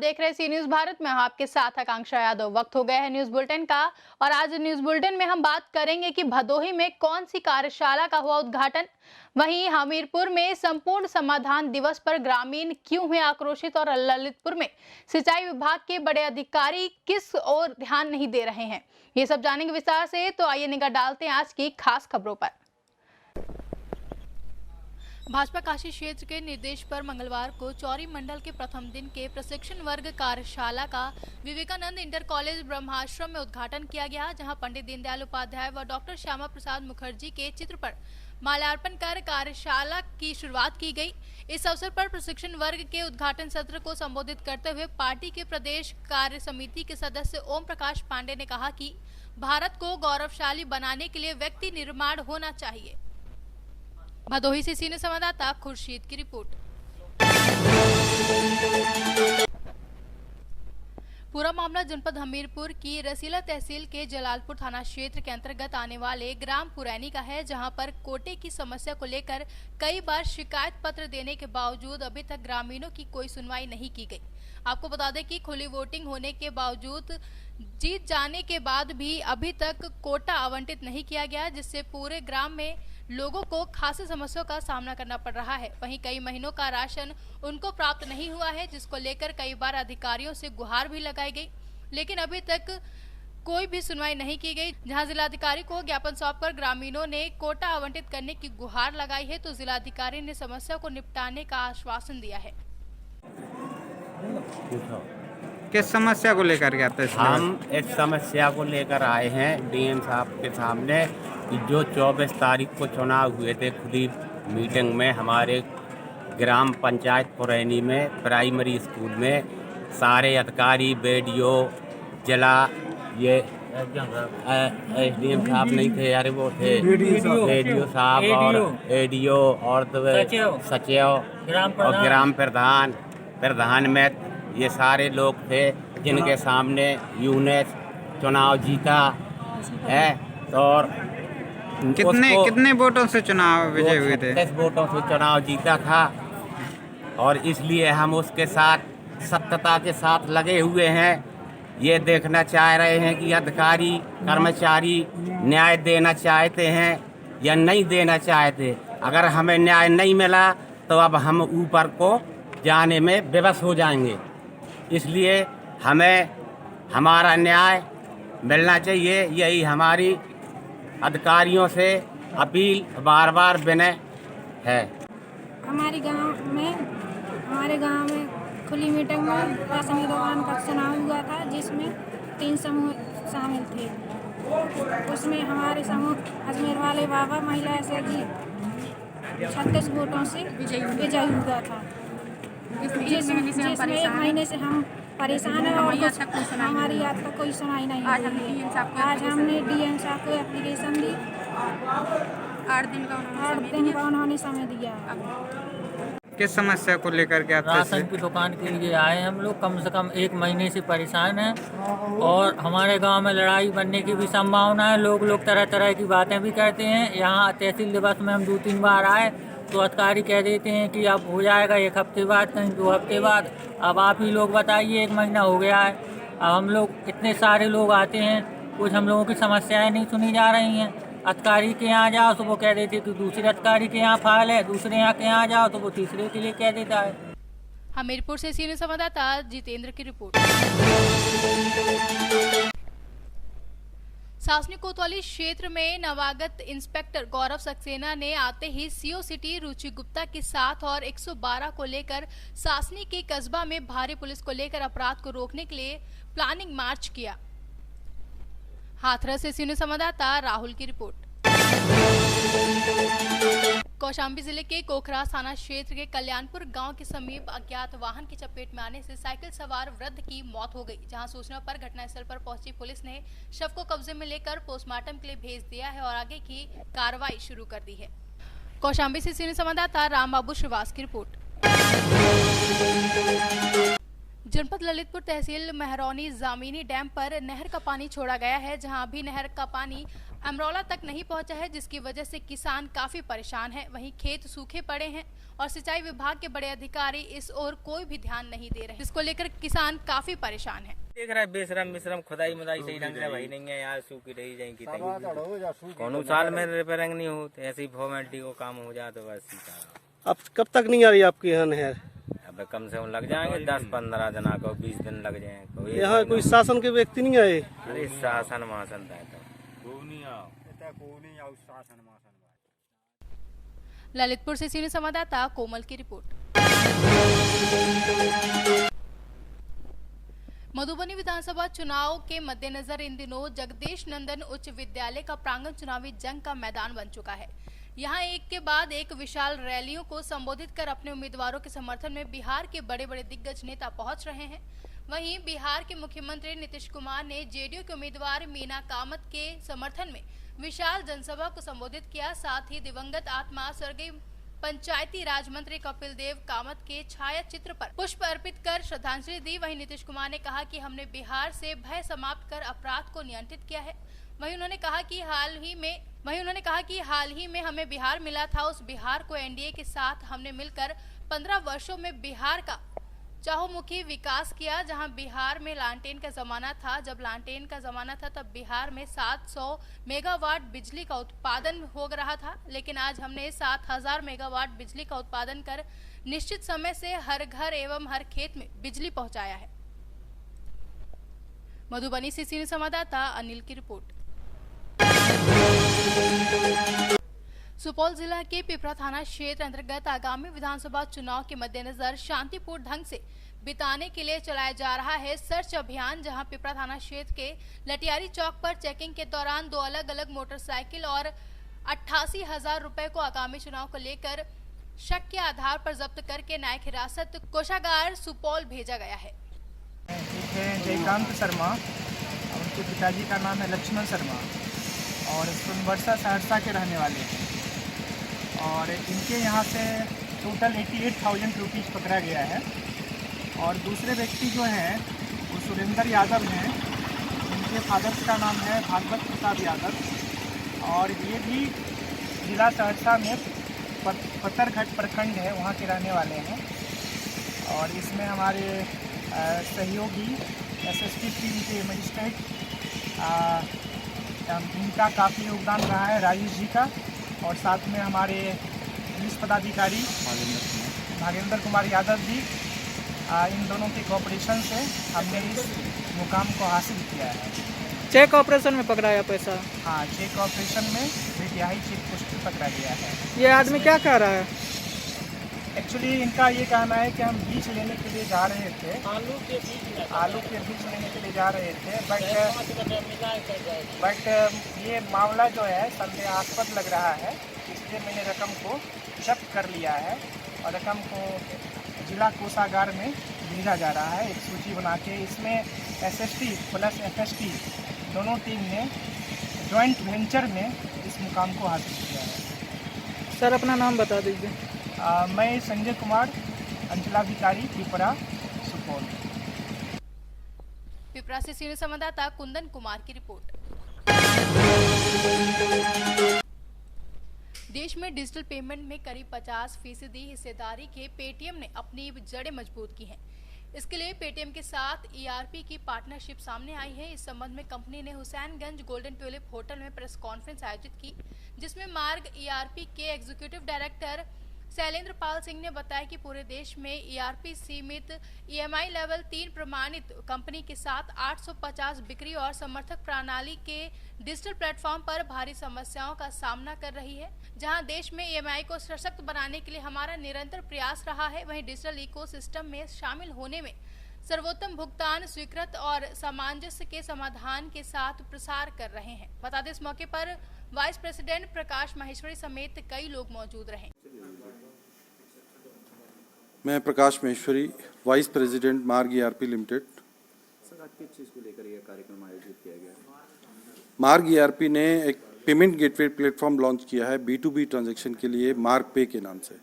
देख रहे सी न्यूज भारत में। आपके साथ आकांक्षा यादव। वक्त हो गया है न्यूज बुलेटिन का और आज न्यूज बुलेटिन में हम बात करेंगे कि भदोही में कौन सी कार्यशाला का हुआ उद्घाटन। वहीं हमीरपुर में संपूर्ण समाधान दिवस पर ग्रामीण क्यों हुए आक्रोशित और ललितपुर में सिंचाई विभाग के बड़े अधिकारी किस ओर ध्यान नहीं दे रहे हैं, ये सब जानेंगे विस्तार से। तो आइए निगाह डालते हैं आज की खास खबरों पर। भाजपा काशी क्षेत्र के निर्देश पर मंगलवार को चौरी मंडल के प्रथम दिन के प्रशिक्षण वर्ग कार्यशाला का विवेकानंद इंटर कॉलेज ब्रह्माश्रम में उद्घाटन किया गया, जहां पंडित दीनदयाल उपाध्याय व डॉक्टर श्यामा प्रसाद मुखर्जी के चित्र पर माल्यार्पण कर कार्यशाला की शुरुआत की गई। इस अवसर पर प्रशिक्षण वर्ग के उद्घाटन सत्र को संबोधित करते हुए पार्टी के प्रदेश कार्य समिति के सदस्य ओम प्रकाश पांडे ने कहा कि भारत को गौरवशाली बनाने के लिए व्यक्ति निर्माण होना चाहिए। भदोही से सीनियर संवाददाता खुर्शीद की रिपोर्ट। पूरा मामला जनपद हमीरपुर की रसीला तहसील के जलालपुर थाना क्षेत्र के अंतर्गत आने वाले ग्राम पुरैनी का है, जहां पर कोटे की समस्या को लेकर कई बार शिकायत पत्र देने के बावजूद अभी तक ग्रामीणों की कोई सुनवाई नहीं की गई। आपको बता दें कि खुली वोटिंग होने के बावजूद जीत जाने के बाद भी अभी तक कोटा आवंटित नहीं किया गया, जिससे पूरे ग्राम में लोगों को खासी समस्याओं का सामना करना पड़ रहा है। वहीं कई महीनों का राशन उनको प्राप्त नहीं हुआ है, जिसको लेकर कई बार अधिकारियों से गुहार भी लगाई गई, लेकिन अभी तक कोई भी सुनवाई नहीं की गई। जहां जिलाधिकारी को ज्ञापन सौंपकर ग्रामीणों ने कोटा आवंटित करने की गुहार लगाई है, तो जिलाधिकारी ने समस्या को निपटाने का आश्वासन दिया है। किस समस्या को लेकर के आते हैं? हम एक समस्या को लेकर आए हैं डीएम साहब के सामने कि जो 24 तारीख को चुनाव हुए थे खुली मीटिंग में हमारे ग्राम पंचायत पुरैनी में प्राइमरी स्कूल में सारे अधिकारी बीडीओ जिला ये एसडीएम साहब नहीं थे, यार वो थे बीडीओ साहब और एडीओ और सचिव और ग्राम प्रधान में ये सारे लोग थे, जिनके सामने यूने चुनाव जीता है। और कितने वोटों से चुनाव विजय हुए थे? 10 वोटों से चुनाव जीता था और इसलिए हम उसके साथ सत्यता के साथ लगे हुए हैं। ये देखना चाह रहे हैं कि अधिकारी कर्मचारी न्याय देना चाहते हैं या नहीं देना चाहते। अगर हमें न्याय नहीं मिला तो अब हम ऊपर को जाने में विवश हो जाएंगे, इसलिए हमें हमारा न्याय मिलना चाहिए। यही हमारी अधिकारियों से अपील बार बार विनय है। हमारे गांव में खुली मीटिंग में राशनी दुकान का चुनाव हुआ था, जिसमें 3 समूह शामिल थे। उसमें हमारे समूह अजमेर वाले बाबा महिला एसएजी 36 वोटों से विजयी हुआ था, जिसमें 1 महीने से हम परेशान हैं और हमारी आज तक कोई सुनाई नहीं हुई। आज हमने डीएम साहब को एप्लीकेशन दी, 8 दिन का उन्होंने समय दिया। किस समस्या को लेकर के आते हैं? राशन की दुकान के लिए आए हम लोग, कम से कम 1 महीने से परेशान हैं और हमारे गांव में लड़ाई बनने की भी संभावना है। लोग तरह तरह की बातें भी करते हैं। यहाँ तहसील दिवस में हम 2-3 बार आए तो अधिकारी कह देते हैं कि अब हो जाएगा 1 हफ्ते बाद, कहीं 2 हफ्ते बाद। अब आप ही लोग बताइए, 1 महीना हो गया है। अब हम लोग इतने सारे लोग आते हैं, कुछ हम लोगों की समस्याएं नहीं सुनी जा रही हैं। अधिकारी के यहाँ जाओ तो वो कह देते कि दूसरे अधिकारी के यहाँ फाइल है, दूसरे यहाँ के यहाँ जाओ तो वो तीसरे के लिए कह देता है। हमीरपुर से सीनियर संवाददाता जितेंद्र की रिपोर्ट। सासनी कोतवाली क्षेत्र में नवागत इंस्पेक्टर गौरव सक्सेना ने आते ही सीओ सिटी रुचि गुप्ता के साथ और 112 को लेकर सासनी के कस्बा में भारी पुलिस को लेकर अपराध को रोकने के लिए प्लानिंग मार्च किया। हाथरस से सीनियर संवाददाता राहुल की रिपोर्ट। कौशाम्बी जिले के कोखरास थाना क्षेत्र के कल्याणपुर गांव के समीप अज्ञात वाहन की चपेट में आने से साइकिल सवार वृद्ध की मौत हो गई, जहां सूचना पर घटनास्थल पर पहुंची पुलिस ने शव को कब्जे में लेकर पोस्टमार्टम के लिए भेज दिया है और आगे की कार्रवाई शुरू कर दी है। कौशाम्बी से सीनियर संवाददाता राम बाबू श्रीवास की रिपोर्ट। जनपद ललितपुर तहसील मेहरौनी जामीनी डैम पर नहर का पानी छोड़ा गया है, जहां अभी नहर का पानी अमरोला तक नहीं पहुंचा है, जिसकी वजह से किसान काफी परेशान है। वहीं खेत सूखे पड़े हैं और सिंचाई विभाग के बड़े अधिकारी इस ओर कोई भी ध्यान नहीं दे रहे, जिसको लेकर किसान काफी परेशान है। देख रहा है बेशरम मिश्रम खुदाई मुदाई सही ढंग से भाई नहीं है यार, सूखी रही जाएगी कौन साल में रिपेयरिंग नहीं होते, ऐसी फॉर्मेलिटी को काम हो जाए तो बस। अब कब तक नहीं आ रही आपके यहाँ नहर? अब कम से कम लग जाएंगे 10-15 दिन, को 20 दिन लग जाएंगे। यहाँ कोई शासन के व्यक्ति नहीं आए? अरे शासन मासन ललितपुर से सीनियर संवाददाता कोमल की रिपोर्ट। मधुबनी विधानसभा चुनाव के मद्देनजर इन दिनों जगदीश नंदन उच्च विद्यालय का प्रांगण चुनावी जंग का मैदान बन चुका है। यहाँ एक के बाद एक विशाल रैलियों को संबोधित कर अपने उम्मीदवारों के समर्थन में बिहार के बड़े बड़े दिग्गज नेता पहुंच रहे हैं। वहीं बिहार के मुख्यमंत्री नीतीश कुमार ने जेडीयू के उम्मीदवार मीना कामत के समर्थन में विशाल जनसभा को संबोधित किया। साथ ही दिवंगत आत्मा स्वर्गीय पंचायती राज मंत्री कपिल देव कामत के छाया चित्र पर पुष्प अर्पित कर श्रद्धांजलि दी। वहीं नीतीश कुमार ने कहा कि हमने बिहार से भय समाप्त कर अपराध को नियंत्रित किया है। वहीं उन्होंने कहा कि हाल ही में हमें बिहार मिला था, उस बिहार को एनडीए के साथ हमने मिलकर 15 वर्षों में बिहार का चहुमुखी विकास किया। जहां बिहार में लालटेन का जमाना था, जब लालटेन का जमाना था तब बिहार में 700 मेगावाट बिजली का उत्पादन हो रहा था, लेकिन आज हमने 7000 मेगावाट बिजली का उत्पादन कर निश्चित समय से हर घर एवं हर खेत में बिजली पहुंचाया है। मधुबनी से सीनियर संवाददाता अनिल की रिपोर्ट। सुपौल जिला के पिपरा थाना क्षेत्र अंतर्गत आगामी विधानसभा चुनाव के मद्देनजर शांतिपूर्ण ढंग से बिताने के लिए चलाया जा रहा है सर्च अभियान। जहां पिपरा थाना क्षेत्र के लटियारी चौक पर चेकिंग के दौरान 2 अलग अलग मोटरसाइकिल और 88,000 रुपए को आगामी चुनाव को लेकर शक के आधार पर जब्त करके न्यायिक हिरासत कोषागार सुपौल भेजा गया है। एक है जयकांत शर्मा, उनके पिताजी का नाम है लक्ष्मण शर्मा और सोनबरसा सहरसा के रहने वाले हैं। और इनके यहाँ से टोटल 88,000 रुपीज़ पकड़ा गया है। और दूसरे व्यक्ति जो हैं वो सुरेंद्र यादव हैं, उनके फादर का नाम है भागवत प्रसाद यादव और ये भी जिला सहरसा में पत्थरघट प्रखंड है, वहाँ के रहने वाले हैं। और इसमें हमारे सहयोगी एसएसपी टीम के मजिस्ट्रेट इनका काफ़ी योगदान रहा है, राजेश जी का, और साथ में हमारे पुलिस पदाधिकारी नागेंद्र कुमार यादव जी, इन दोनों के कोऑपरेशन से हमने इस मुकाम को हासिल किया है। चेक ऑपरेशन में पकड़ाया पैसा? हाँ, चेक ऑपरेशन में बेटियाही चेक पोस्ट पर पकड़ा गया है। ये आदमी क्या कह रहा है? एक्चुअली इनका ये कहना है कि हम बीज लेने के लिए जा रहे थे, आलू के बीज लेने के लिए जा रहे थे, बट ये मामला जो है संदेहास्पद लग रहा है, इसलिए मैंने रकम को जब्त कर लिया है और रकम को जिला कोषागार में भेजा जा रहा है। एक सूची बना के इसमें एसएसटी प्लस एफएसटी दोनों टीम ने जॉइंट वेंचर में इस मुकाम को हासिल किया है। सर अपना नाम बता दीजिए। मैं संजय कुमार, अंचलाधिकारी पिपरा सुपौल। पिपरा से सीनियर संवाददाता कुंदन कुमार की रिपोर्ट। देश में डिजिटल पेमेंट में करीब 50% हिस्सेदारी के पेटीएम ने अपनी जड़ें मजबूत की हैं। इसके लिए पेटीएम के साथ ईआरपी की पार्टनरशिप सामने आई है। इस संबंध में कंपनी ने हुसैनगंज गोल्डन ट्यूलिप होटल में प्रेस कॉन्फ्रेंस आयोजित की, जिसमें मार्ग ईआरपी के एग्जीक्यूटिव डायरेक्टर शैलेंद्र पाल सिंह ने बताया कि पूरे देश में ईआरपी सीमित ईएमआई लेवल 3 प्रमाणित कंपनी के साथ 850 बिक्री और समर्थक प्रणाली के डिजिटल प्लेटफॉर्म पर भारी समस्याओं का सामना कर रही है। जहां देश में ईएमआई को सशक्त बनाने के लिए हमारा निरंतर प्रयास रहा है, वहीं डिजिटल इकोसिस्टम में शामिल होने में सर्वोत्तम भुगतान स्वीकृत और सामंजस्य के समाधान के साथ प्रसार कर रहे हैं। बता दें इस मौके पर वाइस प्रेसिडेंट प्रकाश माहेश्वरी समेत कई लोग मौजूद रहे। मैं प्रकाश माहेश्वरी, वाइस प्रेसिडेंट मार्ग ईआरपी लिमिटेड। सर, आज किस चीज़ को लेकर यह कार्यक्रम आयोजित किया गया है? मार्ग ईआरपी ने एक पेमेंट गेटवे प्लेटफॉर्म लॉन्च किया है B2B ट्रांजैक्शन के लिए, मार्ग पे के नाम से।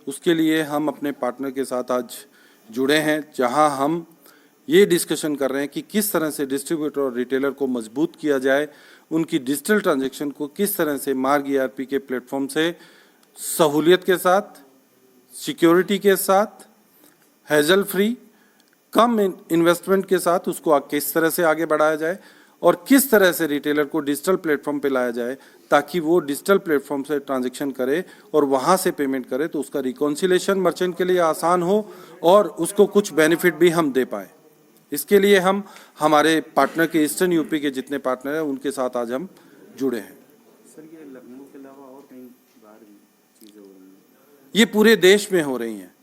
उसके लिए हम अपने पार्टनर के साथ आज जुड़े हैं, जहां हम ये डिस्कशन कर रहे हैं कि किस तरह से डिस्ट्रीब्यूटर और रिटेलर को मजबूत किया जाए, उनकी डिजिटल ट्रांजैक्शन को किस तरह से मार्ग ERP के प्लेटफॉर्म से सहूलियत के साथ, सिक्योरिटी के साथ, हैजल फ्री, कम इन्वेस्टमेंट के साथ उसको किस तरह से आगे बढ़ाया जाए और किस तरह से रिटेलर को डिजिटल प्लेटफॉर्म पे लाया जाए ताकि वो डिजिटल प्लेटफॉर्म से ट्रांजैक्शन करे और वहाँ से पेमेंट करे तो उसका रिकॉन्सिलेशन मर्चेंट के लिए आसान हो और उसको कुछ बेनिफिट भी हम दे पाए। इसके लिए हम हमारे पार्टनर के ईस्टर्न यूपी के जितने पार्टनर हैं उनके साथ आज हम जुड़े हैं। सर ये लखनऊ के अलावा और कहीं बाहर भी चीज़ें हो रही हैं? ये पूरे देश में हो रही हैं।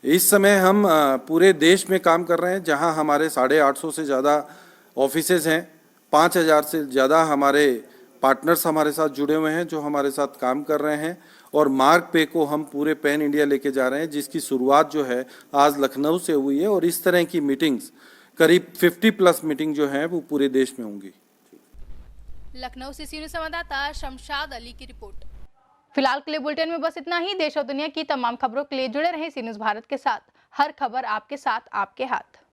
इस समय हम पूरे देश में काम कर रहे हैं जहां हमारे 850 से ज़्यादा ऑफिसेज हैं, 5000 से ज़्यादा हमारे पार्टनर्स हमारे साथ जुड़े हुए हैं जो हमारे साथ काम कर रहे हैं और मार्ग पे को हम पूरे पैन इंडिया लेके जा रहे हैं जिसकी शुरुआत जो है आज लखनऊ से हुई है और इस तरह की मीटिंग्स करीब 50+ मीटिंग जो है वो पूरे देश में होंगी। लखनऊ से सीनियर संवाददाता शमशाद अली की रिपोर्ट। फिलहाल के लिए बुलेटिन में बस इतना ही। देश और दुनिया की तमाम खबरों के लिए जुड़े रहें सी न्यूज़ भारत के साथ। हर खबर आपके साथ, आपके हाथ।